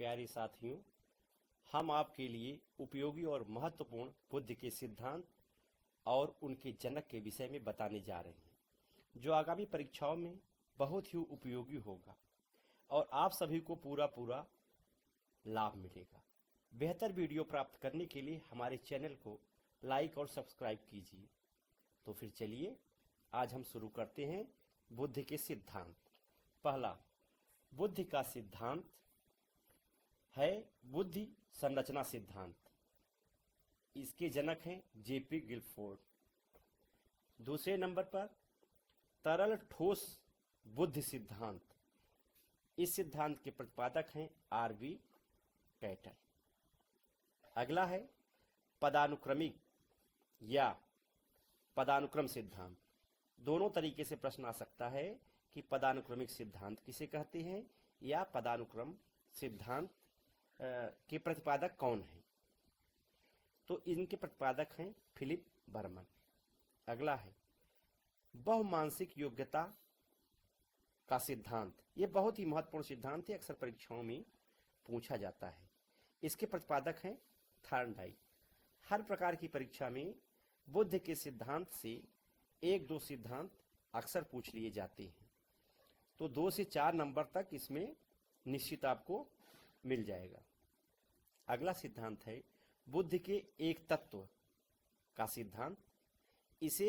प्यारे साथियों, हम आपके लिए उपयोगी और महत्वपूर्ण बुद्ध के सिद्धांत और उनके जनक के विषय में बताने जा रहे हैं, जो आगामी परीक्षाओं में बहुत ही उपयोगी होगा और आप सभी को पूरा लाभ मिलेगा। बेहतर वीडियो प्राप्त करने के लिए हमारे चैनल को लाइक और सब्सक्राइब कीजिए। तो फिर चलिए आज हम शुरू करते हैं बुद्ध के सिद्धांत। पहला, बुद्ध का सिद्धांत है बुद्धि संरचना सिद्धांत। इसके जनक हैं जेपी गिलफोर्ड। दूसरे नंबर पर तरल ठोस बुद्धि सिद्धांत। इस सिद्धांत के प्रतिपादक हैं आरवी कैटल। अगला है पदानुक्रमिक या पदानुक्रम सिद्धांत। दोनों तरीके से प्रश्न आ सकता है कि पदानुक्रमिक सिद्धांत किसे कहते हैं या पदानुक्रम सिद्धांत के प्रतिपादक कौन है। तो इनके प्रतिपादक हैं फिलिप बर्मन। अगला है बहुमानसिक योग्यता का सिद्धांत। ये बहुत ही महत्वपूर्ण सिद्धांत है, अक्सर परीक्षाओं में पूछा जाता है। इसके प्रतिपादक हैं थॉर्नडाइक। हर प्रकार की परीक्षा में बुद्ध के सिद्धांत से एक दो सिद्धांत अक्सर पूछ लिए जाते हैं, तो 2 से 4 नंबर तक इसमें निश्चित आपको मिल जाएगा। अगला सिद्धांत है बुद्ध के एक तत्व का सिद्धांत। इसे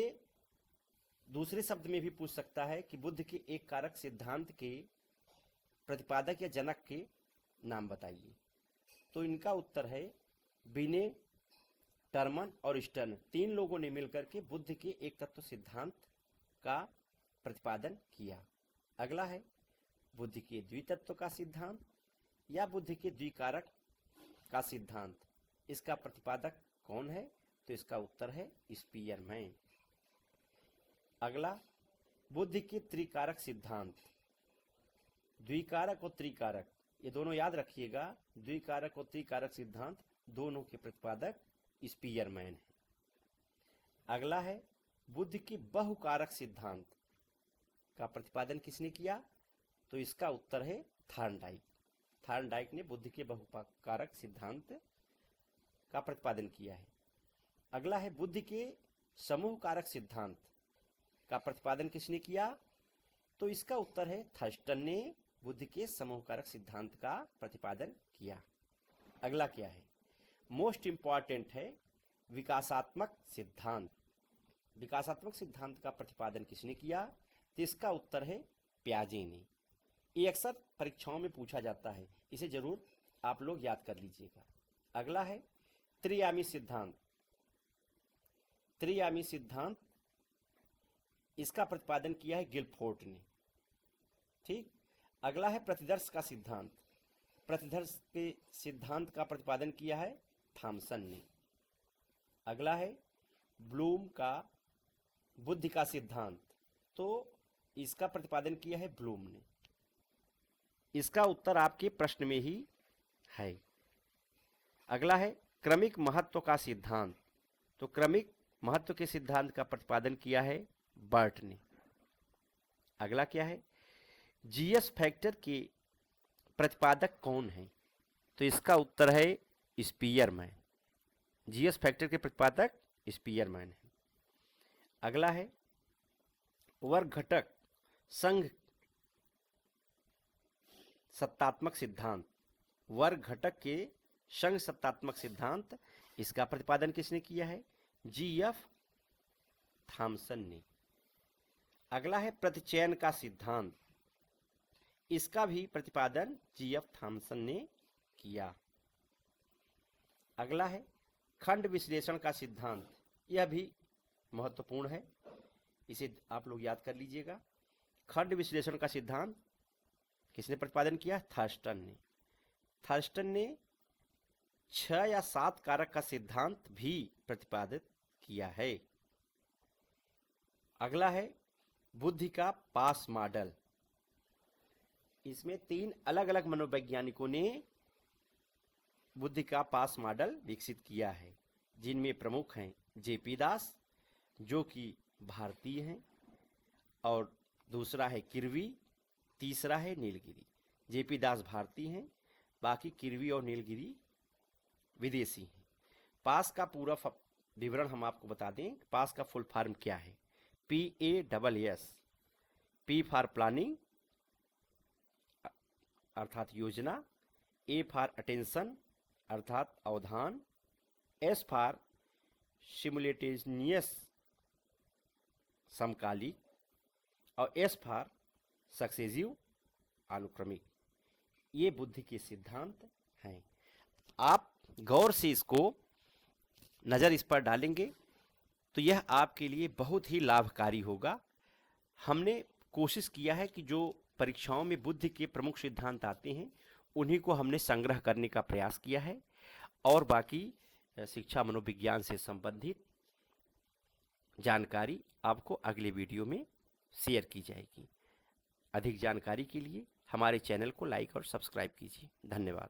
दूसरे शब्द में भी पूछ सकता है कि बुद्ध के एक कारक सिद्धांत के प्रतिपादक या जनक के नाम बताइए। तो इनका उत्तर है बिने, टर्मन और स्टर्न। 3 लोगों ने मिलकर के बुद्ध के एक तत्व सिद्धांत का प्रतिपादन किया। अगला है बुद्ध के द्वितत्व का सिद्धांत या बुद्ध के द्विकारक का सिद्धांत। इसका प्रतिपादक कौन है? तो इसका उत्तर है स्पीयरमैन। अगला बुद्ध के त्रिकारक सिद्धांत। द्विकारक और त्रिकारक ये दोनों याद रखिएगा। द्विकारक और त्रिकारक सिद्धांत दोनों के प्रतिपादक स्पीयरमैन है। अगला है बुद्ध के बहुकारक सिद्धांत का प्रतिपादन किसने किया? तो इसका उत्तर है थॉर्नडाइक। थॉर्नडाइक ने बुद्ध के बहुकारक सिद्धांत का प्रतिपादन किया है। अगला है बुद्ध के समूह कारक सिद्धांत का प्रतिपादन किसने किया? तो इसका उत्तर है थर्स्टन ने बुद्ध के समूह कारक सिद्धांत का प्रतिपादन किया। अगला क्या है? मोस्ट इंपॉर्टेंट है विकासात्मक सिद्धांत। विकासात्मक सिद्धांत का प्रतिपादन किसने किया? तो इसका उत्तर है प्याजे ने। ये अक्सर परीक्षाओं में पूछा जाता है, इसे जरूर आप लोग याद कर लीजिएगा। अगला है त्रियामी सिद्धांत। त्रियामी सिद्धांत इसका प्रतिपादन किया है गिलफोर्ड ने। ठीक। अगला है प्रतिदर्श का सिद्धांत। प्रतिदर्श के सिद्धांत का प्रतिपादन किया है थॉमसन ने। अगला है ब्लूम का बुद्धि का सिद्धांत। तो इसका प्रतिपादन किया है ब्लूम ने। इसका उत्तर आपके प्रश्न में ही है। अगला है क्रमिक महत्व का सिद्धांत। तो क्रमिक महत्व के सिद्धांत का प्रतिपादन किया है बर्ट ने। अगला क्या है? जीएस फैक्टर के प्रतिपादक कौन है? तो इसका उत्तर है स्पीयरमैन। जीएस फैक्टर के प्रतिपादक स्पीयरमैन है। अगला है वर्ग घटक संघ सत्तात्मक सिद्धांत। वर्ग घटक के संघ सत्तात्मक सिद्धांत, इसका प्रतिपादन किसने किया है? जीएफ थॉमसन ने। अगला है प्रतिचयन का सिद्धांत। इसका भी प्रतिपादन जीएफ थॉमसन ने किया। अगला है खंड विश्लेषण का सिद्धांत। यह भी महत्वपूर्ण है, इसे आप लोग याद कर लीजिएगा। खंड विश्लेषण का सिद्धांत किसने प्रतिपादन किया? थर्स्टन ने। थर्स्टन ने 6 या 7 कारक का सिद्धांत भी प्रतिपादित किया है। अगला है बुद्धि का पास मॉडल। इसमें 3 अलग अलग मनोवैज्ञानिकों ने बुद्धि का पास मॉडल विकसित किया है, जिनमें प्रमुख हैं जेपी दास, जो कि भारतीय हैं, और दूसरा है किर्वी, तीसरा है नीलगिरी। जेपी दास भारतीय हैं, बाकी किरवी और नीलगिरी विदेशी हैं। पास का पूरा विवरण हम आपको बता दें। पास का फुल फॉर्म क्या है? PASS। P फॉर प्लानिंग अर्थात योजना, A फॉर अटेंशन अर्थात अवधान, S फॉर सिमुलेटेनियस समकालिक, और S फॉर सक्सेसिव अनुक्रमिक। ये बुद्धि के सिद्धांत हैं। आप गौर से इसको नज़र इस पर डालेंगे तो यह आपके लिए बहुत ही लाभकारी होगा। हमने कोशिश किया है कि जो परीक्षाओं में बुद्धि के प्रमुख सिद्धांत आते हैं उन्हीं को हमने संग्रह करने का प्रयास किया है, और बाकी शिक्षा मनोविज्ञान से संबंधित जानकारी आपको अगले वीडियो में शेयर की जाएगी। अधिक जानकारी के लिए हमारे चैनल को लाइक और सब्सक्राइब कीजिए। धन्यवाद।